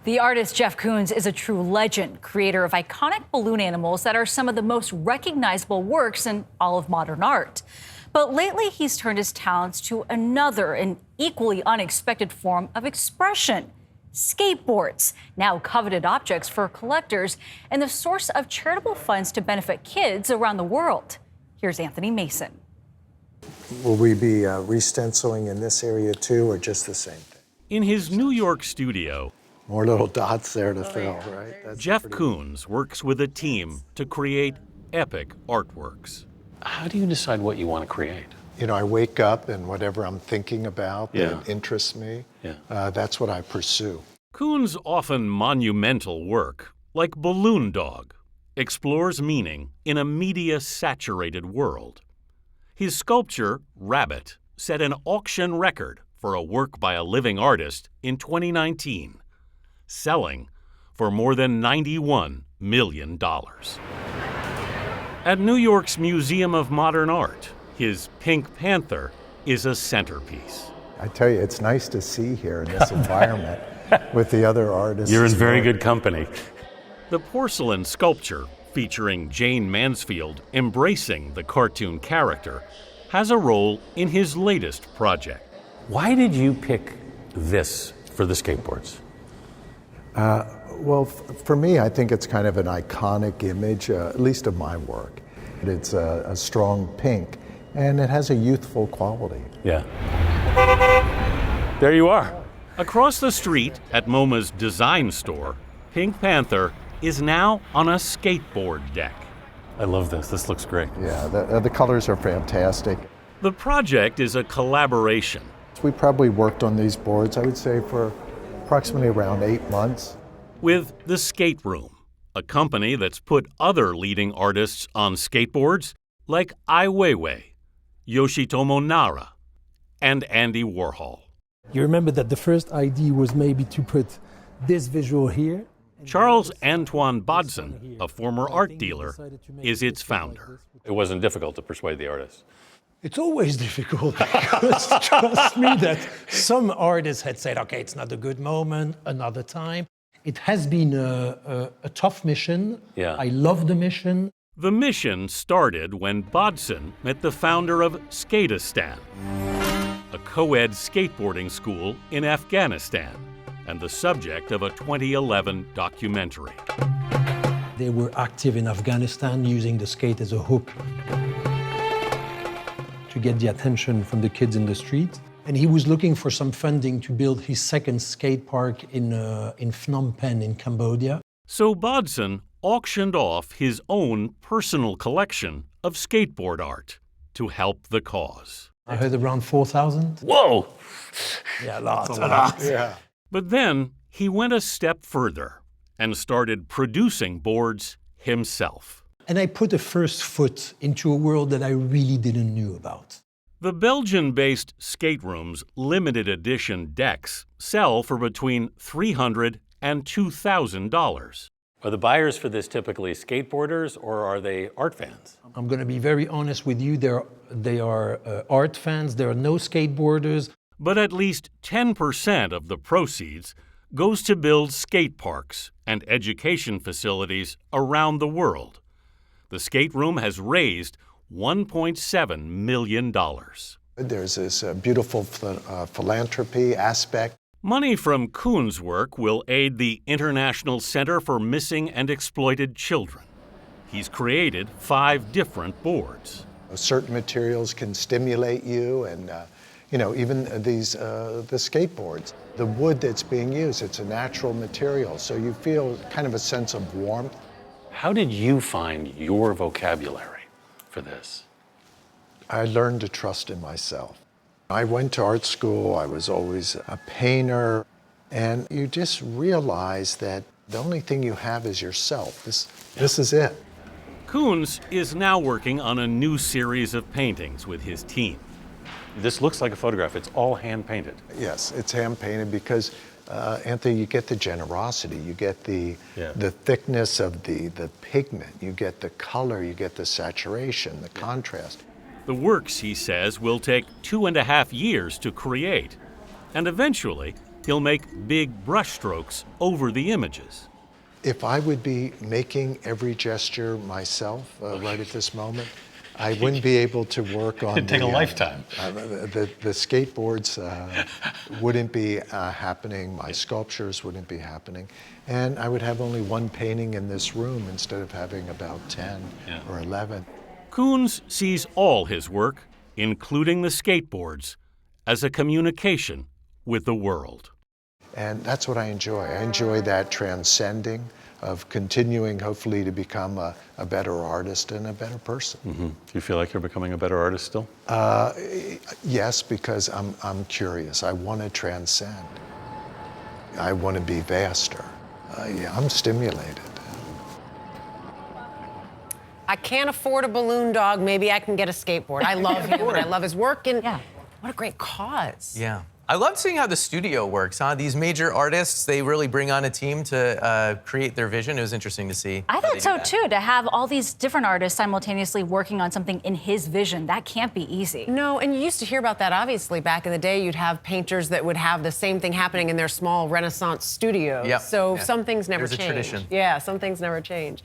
The artist Jeff Koons is a true legend, creator of iconic balloon animals that are some of the most recognizable works in all of modern art. But lately, he's turned his talents to another and equally unexpected form of expression: skateboards, now coveted objects for collectors and the source of charitable funds to benefit kids around the world. Here's Anthony Mason. Will we be re-stenciling in this area too, or just the same thing? In his New York studio, More little dots there to fill, right? That's Jeff pretty- Koons works with a team to create epic artworks. How do you decide what you want to create? You know, I wake up and whatever I'm thinking about Yeah. that interests me, Yeah. that's what I pursue. Koons' often monumental work, like Balloon Dog, explores meaning in a media-saturated world. His sculpture, Rabbit, set an auction record for a work by a living artist in 2019, selling for more than $91 million. At New York's Museum of Modern Art, his Pink Panther is a centerpiece. I tell you, it's nice to see here in this environment with the other artists. You're in very good company. The porcelain sculpture, featuring Jane Mansfield embracing the cartoon character, has a role in his latest project. Why did you pick this for the skateboards? Well, for me, I think it's kind of an iconic image, at least of my work. It's a strong pink, and it has a youthful quality. Yeah. There you are. Across the street at MoMA's design store, Pink Panther is now on a skateboard deck. I love this. This looks great. Yeah, the colors are fantastic. The project is a collaboration. We probably worked on these boards, I would say, for approximately around 8 months. With The Skate Room, a company that's put other leading artists on skateboards like Ai Weiwei, Yoshitomo Nara, and Andy Warhol. You remember that the first idea was maybe to put this visual here. Charles Antoine Bodson, a former art dealer, is its founder. It wasn't difficult to persuade the artist. It's always difficult because trust me that some artists had said, okay, it's not a good moment, another time. It has been a tough mission. Yeah. I love the mission. The mission started when Bodson met the founder of Skateistan, a co-ed skateboarding school in Afghanistan, and the subject of a 2011 documentary. They were active in Afghanistan using the skate as a hook to get the attention from the kids in the street. And he was looking for some funding to build his second skate park in Phnom Penh in Cambodia. So Bodson auctioned off his own personal collection of skateboard art to help the cause. I heard around 4,000. Whoa! Yeah, lots, a lot. Yeah. But then he went a step further and started producing boards himself. And I put a first foot into a world that I really didn't know about. The Belgian-based Skate Room's limited edition decks sell for between $300 and $2,000. Are the buyers for this typically skateboarders or are they art fans? I'm going to be very honest with you. They are art fans. There are no skateboarders. But at least 10% of the proceeds goes to build skate parks and education facilities around the world. The Skate Room has raised $1.7 million. There's this beautiful philanthropy aspect. Money from Koons' work will aid the International Center for Missing and Exploited Children. He's created 5 different boards. Certain materials can stimulate you, and even the skateboards. The wood that's being used, it's a natural material, so you feel kind of a sense of warmth. How did you find your vocabulary for this? I learned to trust in myself. I went to art school, I was always a painter, and you just realize that the only thing you have is yourself. This is it. Koons is now working on a new series of paintings with his team. This looks like a photograph. It's all hand-painted. Yes, it's hand-painted because, Anthony, you get the generosity, you get the thickness of the pigment, you get the color, you get the saturation, the contrast. The works, he says, will take 2.5 years to create, and eventually He'll make big brushstrokes over the images. If I would be making every gesture myself right at this moment, I wouldn't be able to work on It'd take a lifetime. The skateboards wouldn't be happening, my sculptures wouldn't be happening, and I would have only one painting in this room instead of having about 10 or 11. Koons sees all his work, including the skateboards, as a communication with the world. And that's what I enjoy. I enjoy that transcending of continuing, hopefully, to become a better artist and a better person. Mm-hmm. Do you feel like you're becoming a better artist still? Yes, because I'm curious. I want to transcend. I want to be vaster. Yeah, I'm stimulated. I can't afford a balloon dog. Maybe I can get a skateboard. I love him, and I love his work, and what a great cause. Yeah. I love seeing how the studio works, huh? These major artists, they really bring on a team to create their vision. It was interesting to see. I thought so too, to have all these different artists simultaneously working on something in his vision. That can't be easy. No, and you used to hear about that, obviously. Back in the day, you'd have painters that would have the same thing happening in their small Renaissance studios. Yep. So some things never There's a change. tradition. Yeah, some things never change.